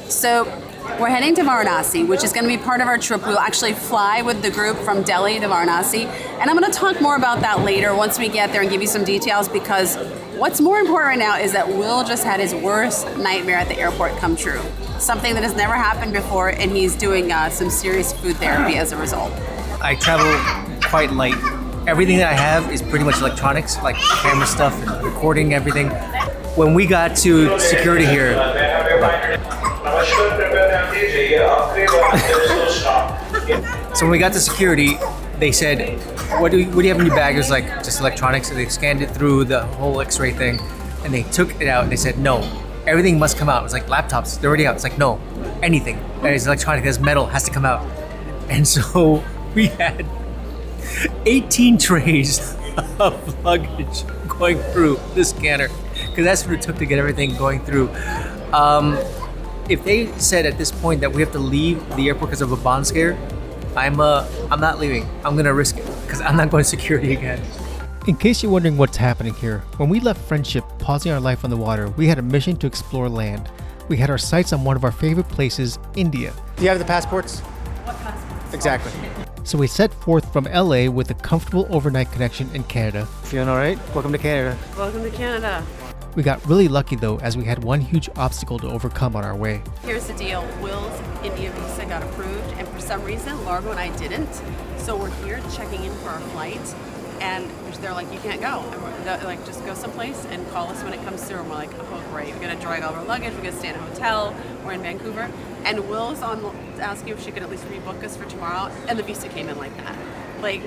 So we're heading to Varanasi, which is going to be part of our trip. We'll actually fly with the group from Delhi to Varanasi. And I'm going to talk more about that later once we get there and give you some details, because what's more important right now is that Will just had his worst nightmare at the airport come true. Something that has never happened before, and he's doing some serious food therapy as a result. I travel quite light. Everything that I have is pretty much electronics, like camera stuff and recording everything. When we got to security here, so when we got to security, they said, what do you have in your bag? It was like just electronics. So they scanned it through the whole X-ray thing, and they took it out and they said, no, everything must come out. It was like laptops, they're already out. It's like, no, anything that is electronic, that is metal, has to come out. And so we had 18 trays of luggage going through the scanner, because that's what it took to get everything going through. If they said at this point that we have to leave the airport because of a bomb scare, I'm not leaving. I'm gonna risk it because I'm not going to security again. In case you're wondering what's happening here, when we left Friendshp, pausing our life on the water, we had a mission to explore land. We had our sights on one of our favorite places, India. Do you have the passports? What passport? Exactly. So we set forth from LA with a comfortable overnight connection in Canada. Feeling all right? Welcome to Canada. Welcome to Canada. We got really lucky though, as we had one huge obstacle to overcome on our way. Here's the deal. Will's India visa got approved, and for some reason, Largo and I didn't. So we're here checking in for our flight, and they're like, you can't go. And they're like, just go someplace and call us when it comes through. And we're like, oh, great. We're going to drag all our luggage. We're going to stay in a hotel. We're in Vancouver. And Will's on asking if she could at least rebook us for tomorrow, and the visa came in like that. Like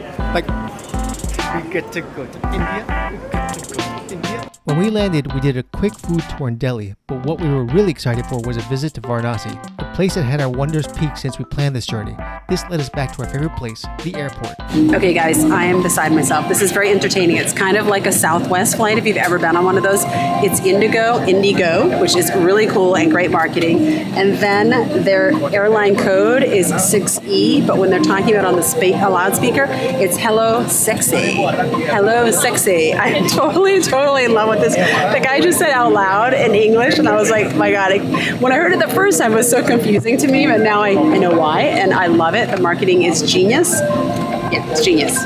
we get to go to India. We get to go to India. When we landed, we did a quick food tour in Delhi, but what we were really excited for was a visit to Varanasi, the place that had our wonders peaked since we planned this journey. This led us back to our favorite place, the airport. Okay guys, I am beside myself. This is very entertaining. It's kind of like a Southwest flight if you've ever been on one of those. It's Indigo, which is really cool and great marketing. And then their airline code is 6E, but when they're talking about on the loudspeaker, it's Hello Sexy. Hello Sexy. I'm totally in love with this. The guy just said out loud in English, and I was like, my God. When I heard it the first time, it was so confusing to me, but now I know why, and I love it. The marketing is genius. Yeah, it's genius.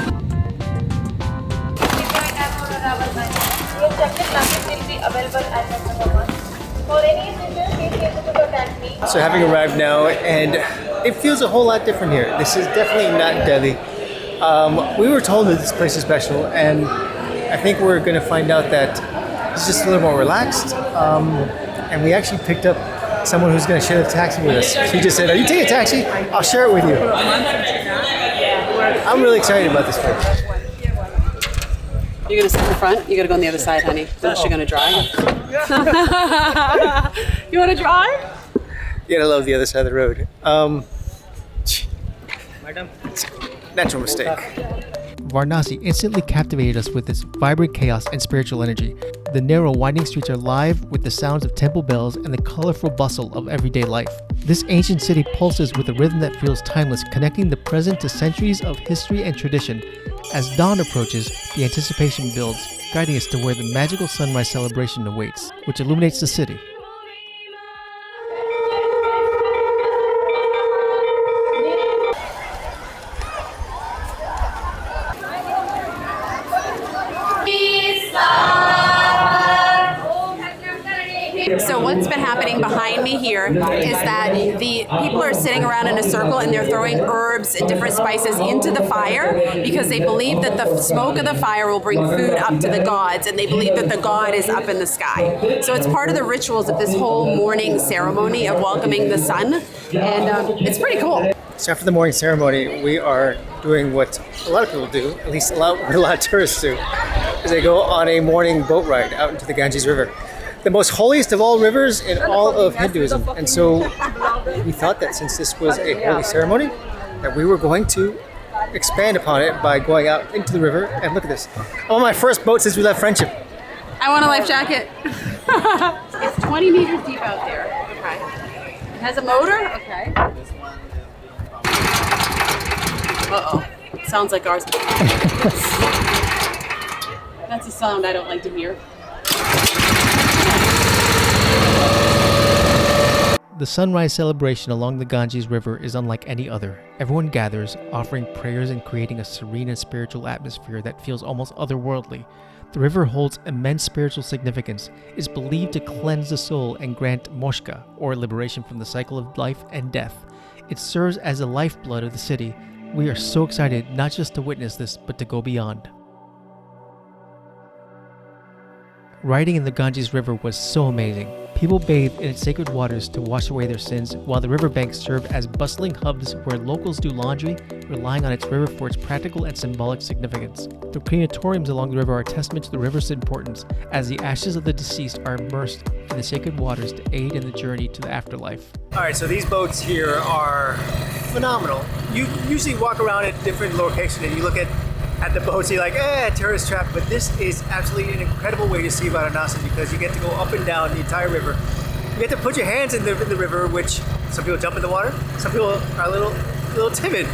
So having arrived now, and it feels a whole lot different here. This is definitely not Delhi. We were told that this place is special, and I think we're going to find out that it's just a little more relaxed. And we actually picked up someone who's going to share the taxi with us. She just said, "Are you taking a taxi? I'll share it with you." I'm really excited about this place. You're going to sit in the front? You got to go on the other side, honey. Unless you're going to drive. You want to drive? You gotta love the other side of the road. Natural mistake. Varanasi instantly captivated us with its vibrant chaos and spiritual energy. The narrow, winding streets are live with the sounds of temple bells and the colorful bustle of everyday life. This ancient city pulses with a rhythm that feels timeless, connecting the present to centuries of history and tradition. As dawn approaches, the anticipation builds, guiding us to where the magical sunrise celebration awaits, which illuminates the city. So what's been happening behind me here is that the people are sitting around in a circle and they're throwing herbs and different spices into the fire because they believe that the smoke of the fire will bring food up to the gods, and they believe that the god is up in the sky. So it's part of the rituals of this whole morning ceremony of welcoming the sun, and it's pretty cool. So after the morning ceremony, we are doing what a lot of people do, at least what a lot of tourists do, is they go on a morning boat ride out into the Ganges River, the most holiest of all rivers in all of Hinduism. And so we thought that since this was a holy ceremony, that we were going to expand upon it by going out into the river. And look at this. I'm on my first boat since we left Friendshp. I want a life jacket. It's 20 meters deep out there. Okay. It has a motor? Okay. Uh-oh. Sounds like ours. That's a sound I don't like to hear. The sunrise celebration along the Ganges River is unlike any other. Everyone gathers, offering prayers and creating a serene and spiritual atmosphere that feels almost otherworldly. The river holds immense spiritual significance, is believed to cleanse the soul and grant moksha, or liberation from the cycle of life and death. It serves as the lifeblood of the city. We are so excited not just to witness this, but to go beyond. Riding in the Ganges River was so amazing. People bathed in its sacred waters to wash away their sins, while the riverbanks serve as bustling hubs where locals do laundry, relying on its river for its practical and symbolic significance. The crematoriums along the river are a testament to the river's importance, as the ashes of the deceased are immersed in the sacred waters to aid in the journey to the afterlife. All right, so these boats here are phenomenal. You usually walk around at different locations and you look at the boats, you're like, tourist trap, but this is absolutely an incredible way to see Varanasi because you get to go up and down the entire river. You get to put your hands in the river, which some people jump in the water, some people are a little timid,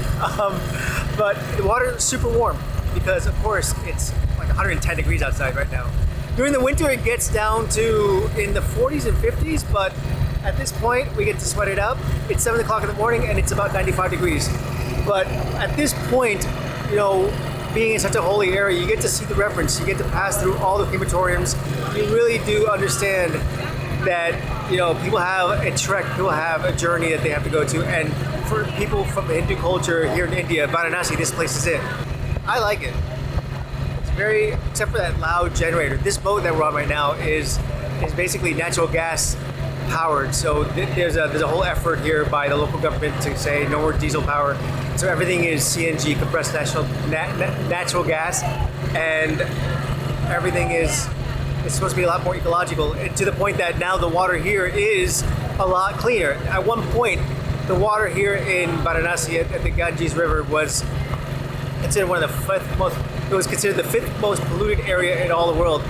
but the water is super warm because, of course, it's like 110 degrees outside right now. During the winter, it gets down to in the 40s and 50s, but at this point, we get to sweat it up. It's 7 o'clock in the morning and it's about 95 degrees. But at this point, you know, being in such a holy area, you get to see the reverence, you get to pass through all the crematoriums. You really do understand that, you know, people have a trek, people have a journey that they have to go to. And for people from the Hindu culture here in India, Varanasi, this place is it. I like it. It's very, except for that loud generator. This boat that we're on right now is basically natural gas powered. So there's a whole effort here by the local government to say no more diesel power. So everything is CNG, compressed natural gas, and everything is supposed to be a lot more ecological, to the point that now the water here is a lot cleaner. At one point, the water here in Varanasi at the Ganges River was considered one of the fifth most polluted area in all the world.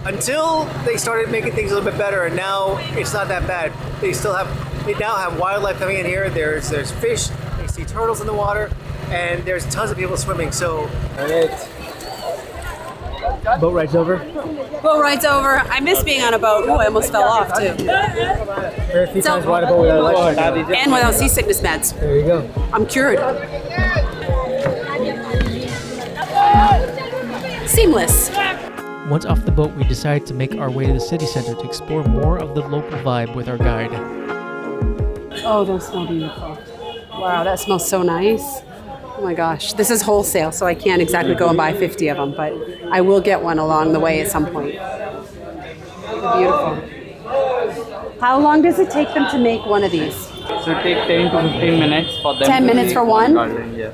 Until they started making things a little bit better, and now it's not that bad. They now have wildlife coming in here. There's fish. They see turtles in the water, and there's tons of people swimming. So, boat ride's over. Boat ride's over. I miss being on a boat. Oh, I almost fell off too. Very few times ride a boat without electric. And without seasickness meds. There you go. I'm cured. Seamless. Once off the boat, we decided to make our way to the city center to explore more of the local vibe with our guide. Oh, those smell beautiful. Wow, that smells so nice. Oh my gosh. This is wholesale, so I can't exactly go and buy 50 of them, but I will get one along the way at some point. They're beautiful. How long does it take them to make one of these? So it takes 10 to 15 minutes for them. 10 minutes for one? Garden, yeah.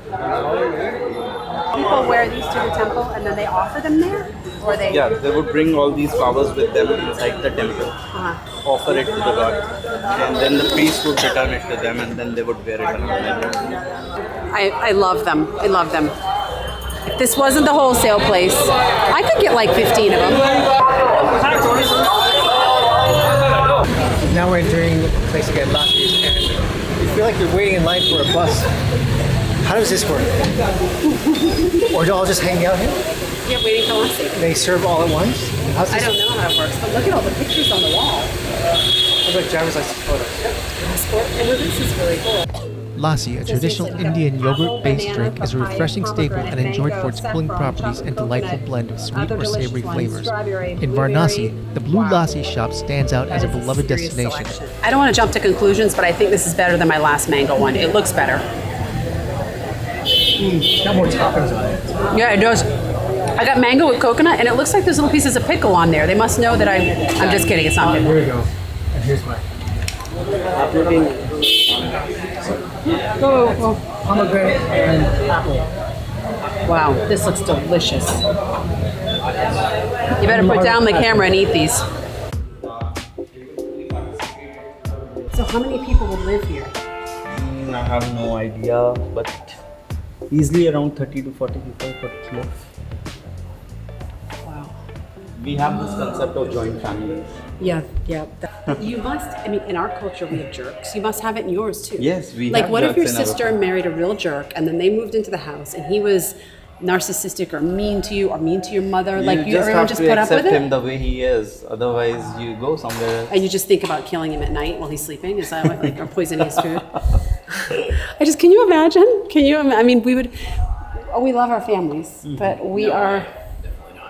People wear these to the temple and then they offer them there? Or they... Yeah, they would bring all these flowers with them inside the temple, offer it to the god, and then the priest would return it to them, and then they would wear it around. I love them. I love them. If this wasn't the wholesale place, I could get like 15 of them. Now we're entering the place again, Laki's, and you feel like you're waiting in line for a bus. How does this work? Or do all just hang out here? Yeah, waiting for Lassie. They serve all at once? I don't know how it works, but look at all the pictures on the wall. What about driver's license photos? Passport, and this is really cool. Lassi, a traditional Indian yogurt-based drink, is a refreshing staple and enjoyed for its cooling properties and delightful blend of sweet or savory flavors. In Varanasi, the Blue Lassi shop stands out as a beloved destination. I don't want to jump to conclusions, but I think this is better than my last mango one. It looks better. It's got more toppings on it. Yeah, it does. I got mango with coconut, and it looks like there's little pieces of pickle on there. They must know that I'm just kidding. It's not pickle. Here we go. And here's mine. Pomegranate and apple. Wow, this looks delicious. You better put down the camera and eat these. So how many people would live here? I have no idea, but easily around 30 to 40 people could live. Wow. We have this concept of joint families. Yeah. You must, I mean, in our culture we have jerks. You must have it in yours too. Yes, we like, have what if jerks your in our sister family. married a real jerk and then they moved into the house and he was narcissistic or mean to you or mean to your mother, like you just everyone have just to put up with accept him it? the way he is. Otherwise, you go somewhere else. And you just think about killing him at night while he's sleeping? Is that what, like, or poisoning his food? Can you imagine? I mean, we love our families, but we are,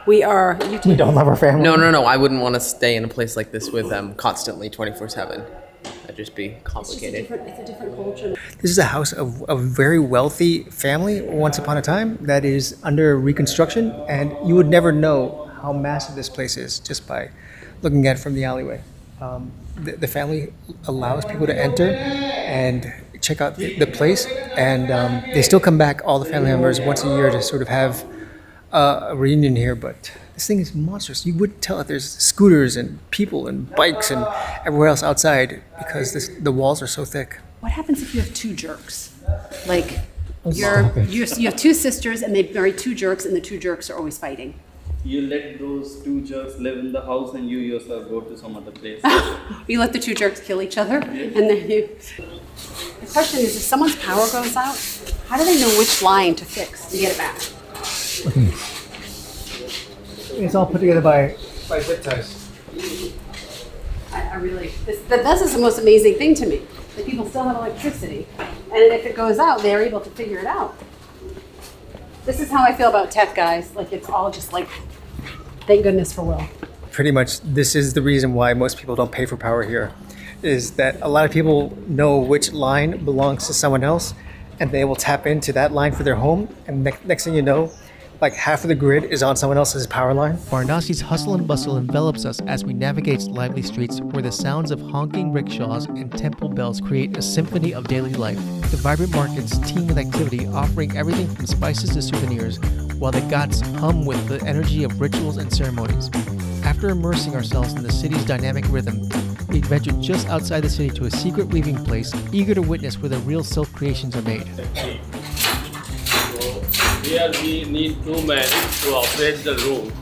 We don't love our family. No. I wouldn't want to stay in a place like this with them constantly 24/7. That'd just be complicated. it's a different culture. This is a house of a very wealthy family once upon a time that is under reconstruction, and you would never know how massive this place is just by looking at it from the alleyway. The family allows people to enter and check out the place, and they still come back, all the family members, once a year to sort of have a reunion here. But this thing is monstrous. You wouldn't tell if there's scooters and people and bikes and everywhere else outside because the walls are so thick. What happens if you have two jerks? Like, you have two sisters and they marry two jerks, and the two jerks are always fighting. You let those two jerks live in the house and you yourself go to some other place. You let the two jerks kill each other, and then you... The question is, if someone's power goes out, how do they know which line to fix to get it back? It's all put together by zip ties. I really... This is the most amazing thing to me, that people still have electricity, and if it goes out, they're able to figure it out. This is how I feel about tech, guys. Like, it's all just like, thank goodness for Will. Pretty much, this is the reason why most people don't pay for power here, is that a lot of people know which line belongs to someone else, and they will tap into that line for their home, and next thing you know, like half of the grid is on someone else's power line. Varanasi's hustle and bustle envelops us as we navigate lively streets where the sounds of honking rickshaws and temple bells create a symphony of daily life. The vibrant markets teem with activity, offering everything from spices to souvenirs, while the ghats hum with the energy of rituals and ceremonies. After immersing ourselves in the city's dynamic rhythm, we adventured just outside the city to a secret weaving place, eager to witness where the real silk creations are made. Here we need 2 men to operate the room.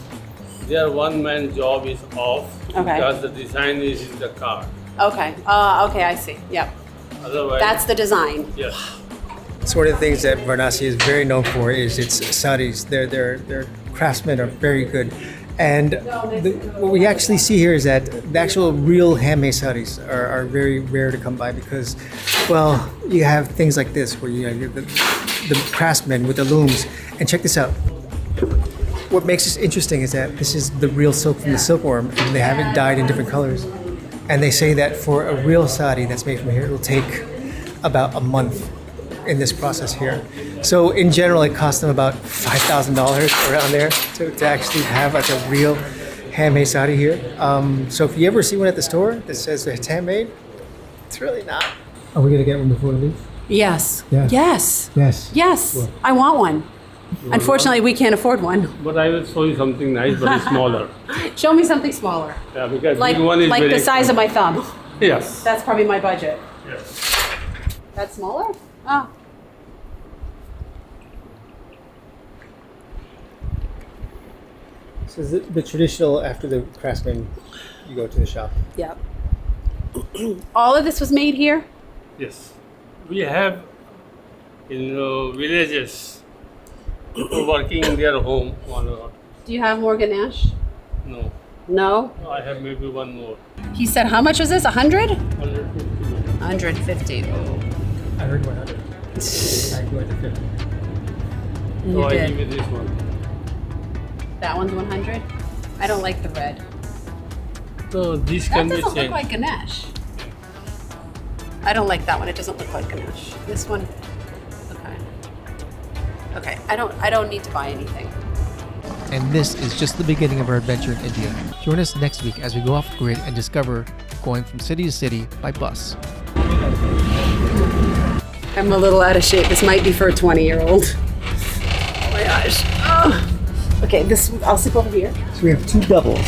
There one man's job is off because the design is in the car. Okay, I see. Yep. Otherwise, That's the design. yes. So one of the things that Varanasi is very known for is its saris. Their craftsmen are very good. And what we actually see here is that the actual real handmade saris are very rare to come by because, well, you have things like this where you have the craftsmen with the looms. And check this out. What makes this interesting is that this is the real silk from the silkworm, and they have it dyed in different colors. And they say that for a real sari that's made from here, it'll take about a month in this process here. So in general, it costs them about $5,000 around there to actually have like a real handmade sari here. So if you ever see one at the store that says it's handmade, it's really not. Are we gonna get one before we leave? Yes. Yeah. Yes. Yes. Yes. Well. I want one. Unfortunately, we can't afford one. But I will show you something nice but smaller. Show me something smaller. Yeah, because Like, big one is like very the size of my thumb. Yes. That's probably my budget. Yes. That's smaller? Oh. So the traditional, after the craftsman, you go to the shop. Yep. All of this was made here? Yes. We have in villages people working in their home. Do you have more ganache? No. No? I have maybe one more. He said, how much was this? 100? 150. 150. Oh. I heard 100. I go at the 50. You So I did. give you this one. That one's 100? I don't like the red. So this That can be doesn't look changed. like ganache. I don't like that one. It doesn't look like ganache. This one, okay. Okay, I don't need to buy anything. And this is just the beginning of our adventure in India. Join us next week as we go off the grid and discover going from city to city by bus. I'm a little out of shape. This might be for a 20-year-old. Oh my gosh. Oh. Okay, I'll sleep over here. So we have 2 doubles.